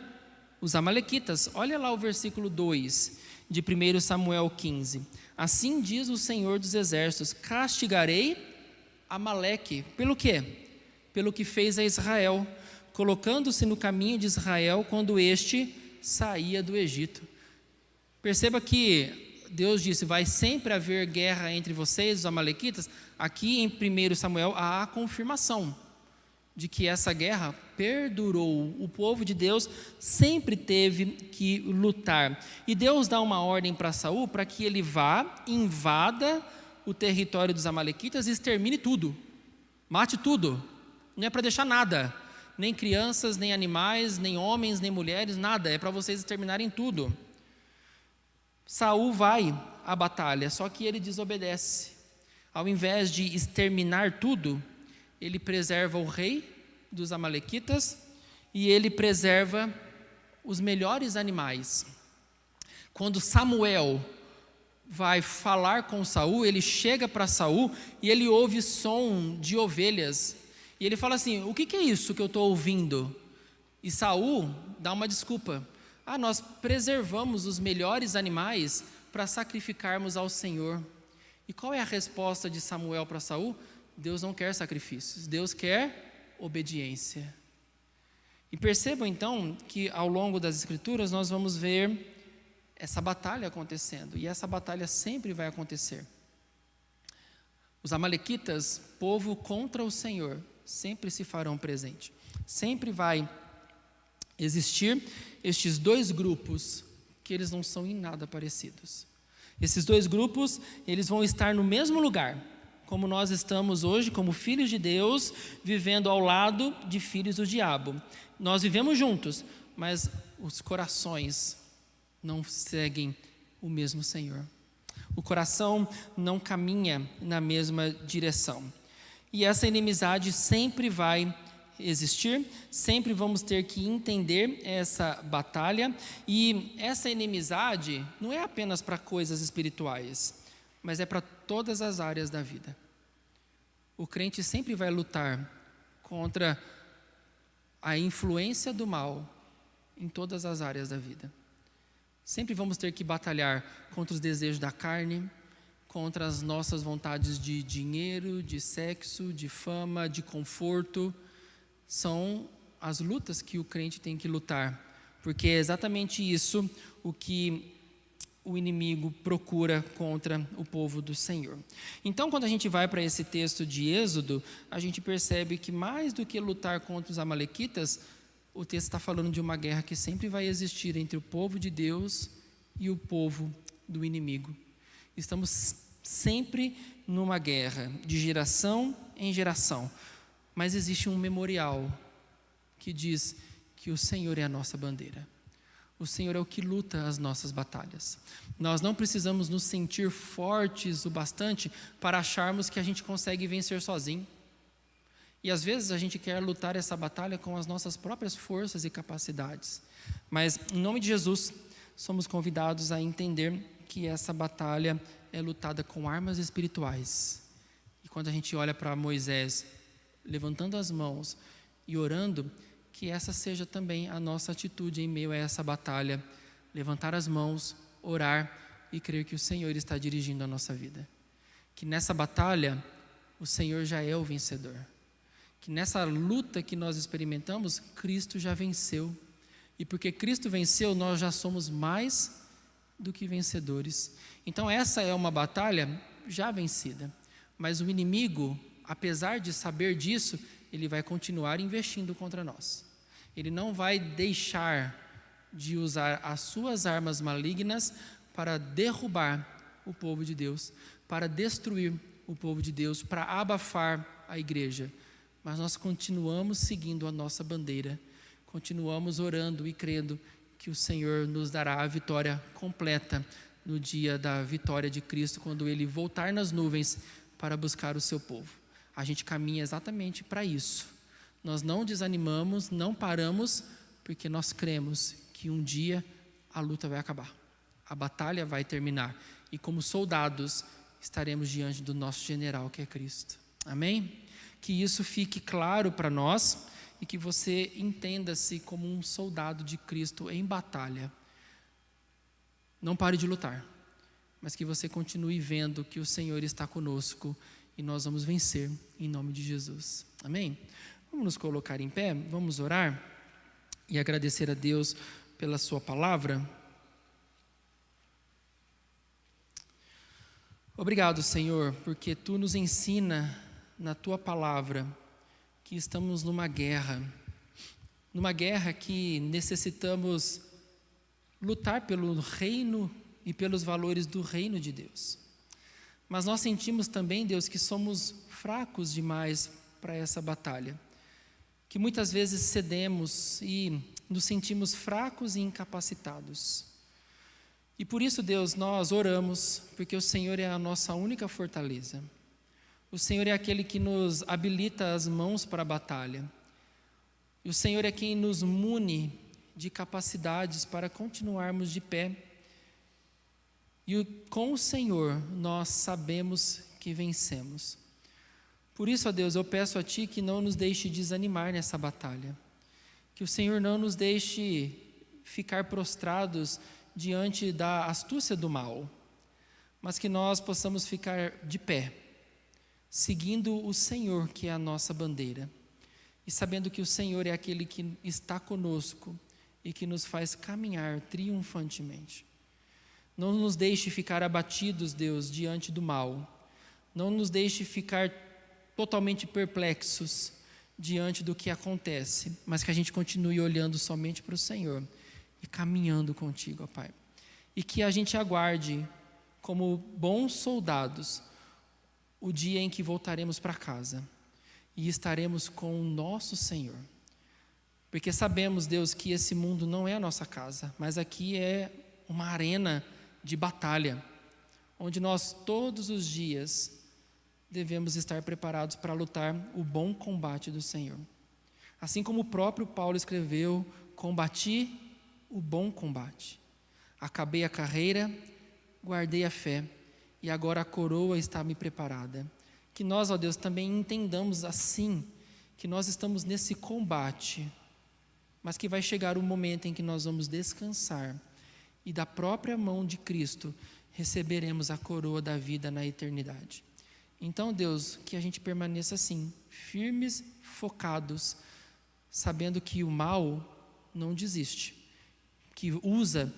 os amalequitas. Olha lá o versículo 2 de 1 Samuel 15. Assim diz o Senhor dos Exércitos: castigarei Amaleque. Pelo quê? Pelo que fez a Israel, colocando-se no caminho de Israel quando este saía do Egito. Perceba que Deus disse: vai sempre haver guerra entre vocês, os amalequitas. Aqui em 1 Samuel há a confirmação de que essa guerra perdurou. O povo de Deus sempre teve que lutar. E Deus dá uma ordem para Saul para que ele vá, invada o território dos amalequitas e extermine tudo. Mate tudo. Não é para deixar nada. Nem crianças, nem animais, nem homens, nem mulheres, nada. É para vocês exterminarem tudo. Saul vai à batalha, só que ele desobedece. Ao invés de exterminar tudo, ele preserva o rei dos amalequitas e ele preserva os melhores animais. Quando Samuel vai falar com Saul, ele chega para Saul e ele ouve som de ovelhas. E ele fala assim: o que é isso que eu estou ouvindo? E Saul dá uma desculpa: nós preservamos os melhores animais para sacrificarmos ao Senhor. E qual é a resposta de Samuel para Saul? Deus não quer sacrifícios, Deus quer obediência. E percebam então que ao longo das Escrituras nós vamos ver essa batalha acontecendo, e essa batalha sempre vai acontecer. Os amalequitas, povo contra o Senhor, sempre se farão presente. Sempre vai existir estes dois grupos, que eles não são em nada parecidos. Esses dois grupos, eles vão estar no mesmo lugar, como nós estamos hoje, como filhos de Deus, vivendo ao lado de filhos do diabo. Nós vivemos juntos, mas os corações não seguem o mesmo Senhor. O coração não caminha na mesma direção. E essa inimizade sempre vai existir, sempre vamos ter que entender essa batalha. E essa inimizade não é apenas para coisas espirituais, mas é para todas as áreas da vida. O crente sempre vai lutar contra a influência do mal em todas as áreas da vida. Sempre vamos ter que batalhar contra os desejos da carne, contra as nossas vontades de dinheiro, de sexo, de fama, de conforto. São as lutas que o crente tem que lutar, porque é exatamente isso o que o inimigo procura contra o povo do Senhor. Então, quando a gente vai para esse texto de Êxodo, a gente percebe que mais do que lutar contra os amalequitas, o texto está falando de uma guerra que sempre vai existir entre o povo de Deus e o povo do inimigo. Estamos sempre numa guerra, de geração em geração, mas existe um memorial que diz que o Senhor é a nossa bandeira. O Senhor é o que luta as nossas batalhas. Nós não precisamos nos sentir fortes o bastante para acharmos que a gente consegue vencer sozinho. E às vezes a gente quer lutar essa batalha com as nossas próprias forças e capacidades. Mas em nome de Jesus, somos convidados a entender que essa batalha é lutada com armas espirituais. E quando a gente olha para Moisés levantando as mãos e orando, que essa seja também a nossa atitude em meio a essa batalha. Levantar as mãos, orar e crer que o Senhor está dirigindo a nossa vida. Que nessa batalha, o Senhor já é o vencedor. Que nessa luta que nós experimentamos, Cristo já venceu. E porque Cristo venceu, nós já somos mais do que vencedores. Então essa é uma batalha já vencida. Mas o inimigo, apesar de saber disso, ele vai continuar investindo contra nós. Ele não vai deixar de usar as suas armas malignas para derrubar o povo de Deus, para destruir o povo de Deus, para abafar a igreja. Mas nós continuamos seguindo a nossa bandeira, continuamos orando e crendo que o Senhor nos dará a vitória completa no dia da vitória de Cristo, quando Ele voltar nas nuvens para buscar o seu povo. A gente caminha exatamente para isso. Nós não desanimamos, não paramos, porque nós cremos que um dia a luta vai acabar. A batalha vai terminar. E como soldados, estaremos diante do nosso general, que é Cristo. Amém? Que isso fique claro para nós e que você entenda-se como um soldado de Cristo em batalha. Não pare de lutar, mas que você continue vendo que o Senhor está conosco e nós vamos vencer em nome de Jesus. Amém? Vamos nos colocar em pé, vamos orar e agradecer a Deus pela sua palavra. Obrigado, Senhor, porque Tu nos ensina na Tua palavra que estamos numa guerra que necessitamos lutar pelo reino e pelos valores do reino de Deus. Mas nós sentimos também, Deus, que somos fracos demais para essa batalha, que muitas vezes cedemos e nos sentimos fracos e incapacitados. E por isso, Deus, nós oramos, porque o Senhor é a nossa única fortaleza. O Senhor é aquele que nos habilita as mãos para a batalha. E o Senhor é quem nos mune de capacidades para continuarmos de pé. E com o Senhor nós sabemos que vencemos. Por isso, ó Deus, eu peço a Ti que não nos deixe desanimar nessa batalha. Que o Senhor não nos deixe ficar prostrados diante da astúcia do mal, mas que nós possamos ficar de pé, seguindo o Senhor, que é a nossa bandeira, e sabendo que o Senhor é aquele que está conosco e que nos faz caminhar triunfantemente. Não nos deixe ficar abatidos, Deus, diante do mal. Não nos deixe ficar totalmente perplexos diante do que acontece, mas que a gente continue olhando somente para o Senhor e caminhando contigo, ó Pai. E que a gente aguarde, como bons soldados, o dia em que voltaremos para casa e estaremos com o nosso Senhor. Porque sabemos, Deus, que esse mundo não é a nossa casa, mas aqui é uma arena de batalha, onde nós todos os dias devemos estar preparados para lutar o bom combate do Senhor. Assim como o próprio Paulo escreveu: combati o bom combate, acabei a carreira, guardei a fé, e agora a coroa está me preparada. Que nós, ó Deus, também entendamos assim, que nós estamos nesse combate, mas que vai chegar o momento em que nós vamos descansar, e da própria mão de Cristo receberemos a coroa da vida na eternidade. Então, Deus, que a gente permaneça assim, firmes, focados, sabendo que o mal não desiste, que usa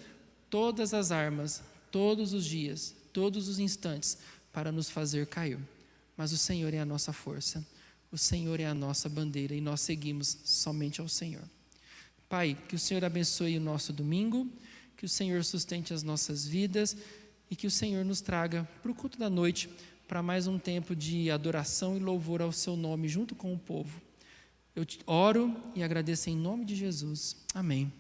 todas as armas, todos os dias, todos os instantes, para nos fazer cair. Mas o Senhor é a nossa força, o Senhor é a nossa bandeira, e nós seguimos somente ao Senhor. Pai, que o Senhor abençoe o nosso domingo, que o Senhor sustente as nossas vidas, e que o Senhor nos traga para o culto da noite, para mais um tempo de adoração e louvor ao seu nome junto com o povo. Eu te oro e agradeço em nome de Jesus. Amém.